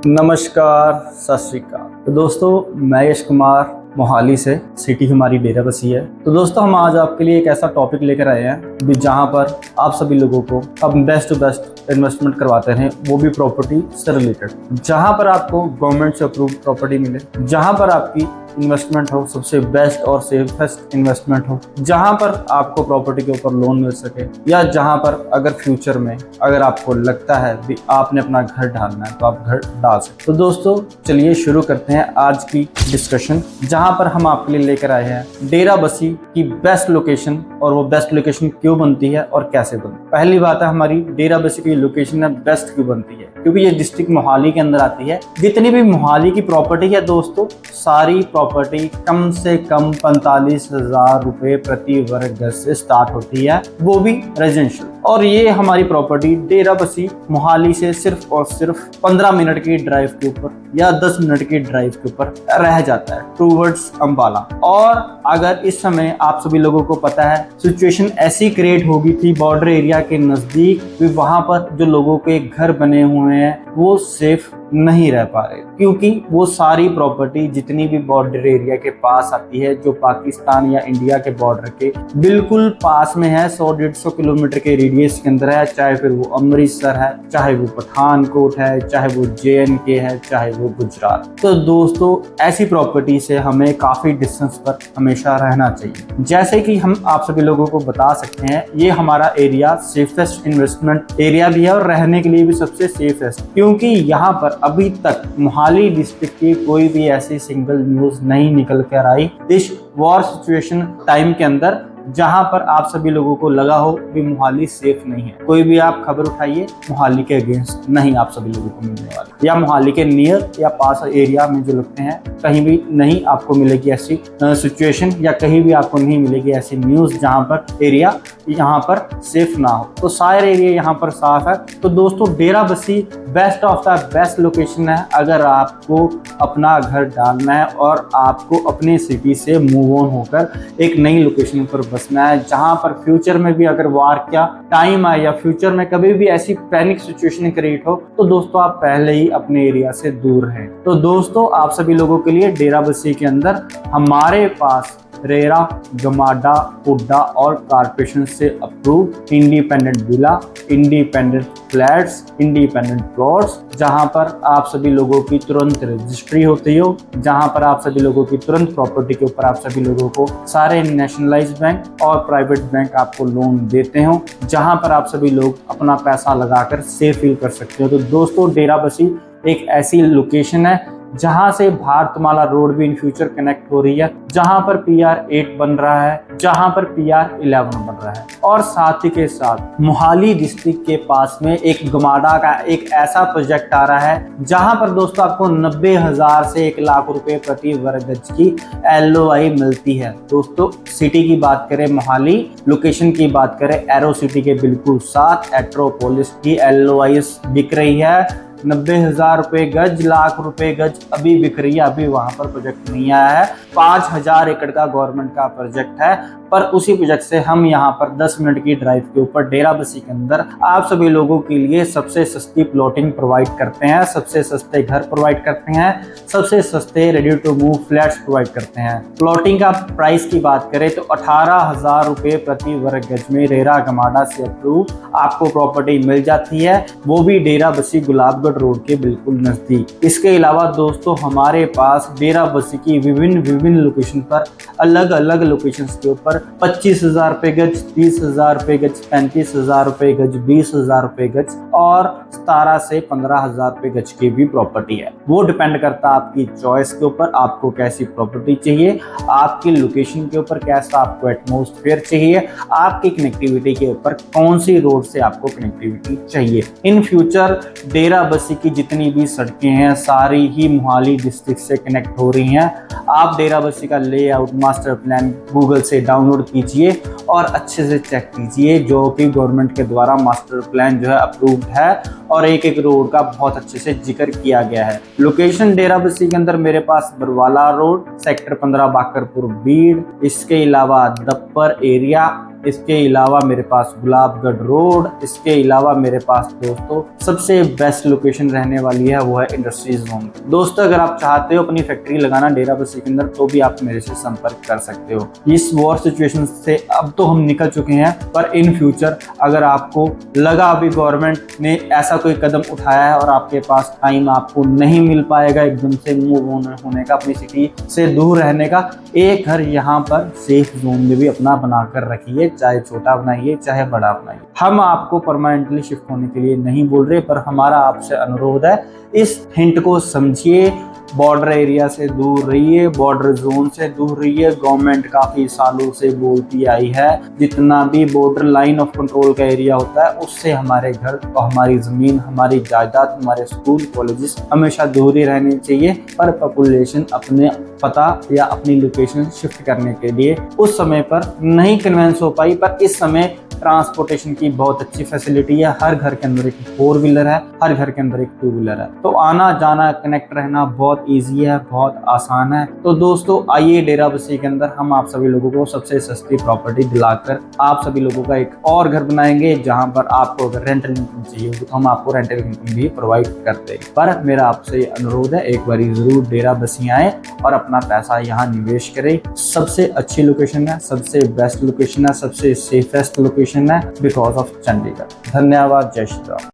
नमस्कार, सत श्री अकाल। तो दोस्तों, मैं यश कुमार मोहाली से, सिटी हमारी डेराबस्सी है। तो दोस्तों, हम आज आपके लिए एक ऐसा टॉपिक लेकर आए हैं जहां पर आप सभी लोगों को अब बेस्ट टू बेस्ट इन्वेस्टमेंट करवाते हैं, वो भी प्रॉपर्टी से रिलेटेड, जहां पर आपको गवर्नमेंट से अप्रूव प्रॉपर्टी मिले, जहां पर आपकी इन्वेस्टमेंट हो सबसे बेस्ट और सेफेस्ट इन्वेस्टमेंट हो, जहां पर आपको प्रॉपर्टी के ऊपर लोन मिल सके, या जहां पर अगर फ्यूचर में अगर आपको लगता है कि आपने अपना घर डालना है तो आप घर डाल सकते। तो दोस्तों, चलिए शुरू करते हैं आज की डिस्कशन, जहां पर हम आपके लिए लेकर आए हैं डेराबस्सी की बेस्ट लोकेशन, और वो बेस्ट लोकेशन क्यों बनती है और कैसे बनती है। पहली बात है, हमारी डेराबस्सी की लोकेशन है बेस्ट क्यों बनती है, क्योंकि ये डिस्ट्रिक्ट मोहाली के अंदर आती है। जितनी भी मोहाली की प्रॉपर्टी है दोस्तों, सारी प्रॉपर्टी कम से कम 45,000 रुपए प्रति वर्ग गज से स्टार्ट होती है, वो भी रेजिडेंशियल। और ये हमारी प्रॉपर्टी डेराबस्सी मोहाली से सिर्फ और सिर्फ 15 मिनट की ड्राइव के ऊपर या 10 मिनट की ड्राइव के ऊपर रह जाता है, टूवर्ड्स अंबाला। और अगर इस समय आप सभी लोगों को पता है, सिचुएशन ऐसी क्रिएट हो गई थी बॉर्डर एरिया के नजदीक भी, वहां पर जो लोगों के घर बने हुए हैं वो सेफ नहीं रह पा रहे, क्योंकि वो सारी प्रॉपर्टी जितनी भी बॉर्डर एरिया के पास आती है, जो पाकिस्तान या इंडिया के बॉर्डर के बिल्कुल पास में है, 100-150 किलोमीटर के रेडियस के अंदर है, चाहे फिर वो अमृतसर है, चाहे वो पठानकोट है, चाहे वो JNK है, चाहे वो गुजरात। तो दोस्तों, ऐसी प्रॉपर्टी से हमें काफी डिस्टेंस पर हमेशा रहना चाहिए। जैसे कि हम आप सभी लोगों को बता सकते हैं, ये हमारा एरिया सेफेस्ट इन्वेस्टमेंट एरिया भी है और रहने के लिए भी सबसे सेफेस्ट, क्योंकि यहाँ पर अभी तक मोहाली डिस्ट्रिक्ट की कोई भी ऐसी सिंगल न्यूज नहीं निकल कर आई इस वॉर सिचुएशन टाइम के अंदर, जहां पर आप सभी लोगों को लगा हो कि मोहाली सेफ नहीं है। कोई भी आप खबर उठाइए, मोहाली के अगेंस्ट नहीं आप सभी लोगों को मिलने वाली, या मोहाली के नियर या पास एरिया में जो लगते हैं, कहीं भी नहीं आपको मिलेगी ऐसी सिचुएशन, या कहीं भी आपको नहीं मिलेगी ऐसी न्यूज जहां पर एरिया यहाँ पर सेफ ना हो। तो सारे एरिया यहाँ पर साफ है। तो दोस्तों, Derabassi best of the best location है अगर आपको अपना घर डालना है और आपको अपने सिटी से मूव ऑन होकर एक नई लोकेशन पर बसना है, जहां पर फ्यूचर में भी अगर वार का टाइम आए या फ्यूचर में कभी भी ऐसी पैनिक सिचुएशन क्रिएट हो, तो दोस्तों आप पहले ही अपने एरिया से दूर हैं। तो दोस्तों, आप सभी लोगों के लिए डेराबस्सी के अंदर हमारे पास रेरा, गमाडा, पुड्डा और कारपोरेशन से approve independent villa, independent flats, independent plots, जहां पर आप सभी लोगों की तुरंत रजिस्ट्री होती हो, जहां पर आप सभी लोगों की तुरंत प्रॉपर्टी के ऊपर आप सभी लोगों को सारे नेशनलाइज्ड बैंक और प्राइवेट बैंक आपको लोन देते हो, जहां पर आप सभी लोग अपना पैसा लगाकर सेफ फील कर सकते हो। तो दोस्तों, डेराबस्सी एक ऐसी लोकेशन है जहां से भारतमाला रोड भी इन फ्यूचर कनेक्ट हो रही है, जहां पर PR 8 बन रहा है, जहां पर PR 11 बन रहा है, और साथ ही के साथ मोहाली डिस्ट्रिक्ट के पास में एक गमाडा का एक ऐसा प्रोजेक्ट आ रहा है, जहां पर दोस्तों आपको 90,000 से 1 लाख रुपए प्रति वर्ग गज की LOI मिलती है। दोस्तों, सिटी की बात करें, मोहाली लोकेशन की बात करें, एरो सिटी के बिल्कुल साथ एट्रोपोलिस की LOI बिक रही है 90,000 रुपए गज, लाख रुपए गज अभी बिक रही है। अभी वहां पर प्रोजेक्ट नहीं आया है। 5,000 एकड़ का गवर्नमेंट का प्रोजेक्ट है, पर उसी प्रोजेक्ट से हम यहाँ पर 10 मिनट की ड्राइव के ऊपर डेराबस्सी के अंदर आप सभी लोगों के लिए सबसे सस्ती प्लॉटिंग प्रोवाइड करते हैं, सबसे सस्ते घर प्रोवाइड करते हैं, सबसे सस्ते ready to move flats provide करते हैं। प्लॉटिंग का प्राइस की बात करें तो 18,000 रुपए प्रति वर्ग गज में रेरा गमाडा से अप्रूव आपको प्रॉपर्टी मिल जाती है, वो भी डेराबस्सी गुलाबगढ़ रोड के बिल्कुल नजदीक। इसके अलावा दोस्तों, हमारे पास डेराबस्सी की विभिन्न लोकेशन पर अलग अलग लोकेशन के ऊपर 25,000 रुपए गज, 30,000 रुपए गज, 35,000 रुपए गज, 20,000 रुपए गज और 17 से 15,000 रुपए गज की भी प्रॉपर्टी है। वो डिपेंड करता है आपकी चॉइस के ऊपर, आपको कैसी प्रॉपर्टी चाहिए, आपकी लोकेशन के ऊपर कैसा आपको एटमॉस्फेयर चाहिए, आपकी कनेक्टिविटी के ऊपर कौन सी रोड से आपको कनेक्टिविटी चाहिए। इन फ्यूचर डेराबस्सी की जितनी भी सड़कें हैं सारी ही मोहाली डिस्ट्रिक्ट से कनेक्ट हो रही हैं। आप डेराबस्सी का लेआउट मास्टर प्लान गूगल से डाउनलोड कीजिए और अच्छे से चेक कीजिए, जो कि गवर्नमेंट के द्वारा मास्टर प्लान जो है अप्रूव्ड है, और एक एक रोड का बहुत अच्छे से जिक्र किया गया है। लोकेशन डेराबस्सी के अंदर मेरे पास बरवाला रोड, सेक्टर 15 बाकरपुर बीड़, इसके अलावा दप्पर एरिया, इसके अलावा मेरे पास गुलाबगढ़ रोड, इसके अलावा मेरे पास दोस्तों सबसे बेस्ट लोकेशन रहने वाली है वो है इंडस्ट्रीज जोन। दोस्तों अगर आप चाहते हो अपनी फैक्ट्री लगाना डेराबस्सी के अंदर तो भी आप मेरे से संपर्क कर सकते हो। इस वॉर सिचुएशन से अब तो हम निकल चुके हैं, पर इन फ्यूचर अगर आपको लगा अभी गवर्नमेंट ने ऐसा कोई कदम उठाया है और आपके पास टाइम आपको नहीं मिल पाएगा एकदम से मूव होने का, अपनी सिटी से दूर रहने का, एक घर यहाँ पर सेफ जोन में भी अपना बनाकर रखिए, चाहे छोटा बनाइए चाहे बड़ा बनाइए। हम आपको परमानेंटली शिफ्ट होने के लिए नहीं बोल रहे, पर हमारा आपसे अनुरोध है इस हिंट को समझिए। बॉर्डर एरिया से दूर रहिए, बॉर्डर जोन से दूर रहिए। गवर्नमेंट काफ़ी सालों से बोलती आई है जितना भी बॉर्डर लाइन ऑफ कंट्रोल का एरिया होता है उससे हमारे घर और हमारी ज़मीन, हमारी जायदाद, हमारे स्कूल कॉलेजेस हमेशा दूर ही रहनी चाहिए। पर पॉपुलेशन अपने पता या अपनी लोकेशन शिफ्ट करने के लिए उस समय पर नहीं कन्वेंस हो पाई, पर इस समय ट्रांसपोर्टेशन की बहुत अच्छी फैसिलिटी है। हर घर के अंदर एक 4 व्हीलर है, हर घर के अंदर एक 2 व्हीलर है, तो आना जाना कनेक्ट रहना बहुत इजी है, बहुत आसान है। तो दोस्तों आइए डेराबस्सी के अंदर हम आप सभी लोगों को सबसे सस्ती प्रॉपर्टी दिलाकर आप सभी लोगों का एक और घर बनाएंगे, जहां पर आपको अगर रेंटल इनकम चाहिए होगी तो हम आपको रेंटल इनकम भी प्रोवाइड करते हैं। पर मेरा आपसे अनुरोध है एक बार जरूर डेराबस्सी आए और अपना पैसा यहाँ निवेश करें। सबसे अच्छी लोकेशन है, सबसे बेस्ट लोकेशन है, सबसे सेफेस्ट लोकेशन है बिकॉज ऑफ चंडीगढ़। धन्यवाद। जय श्री राम।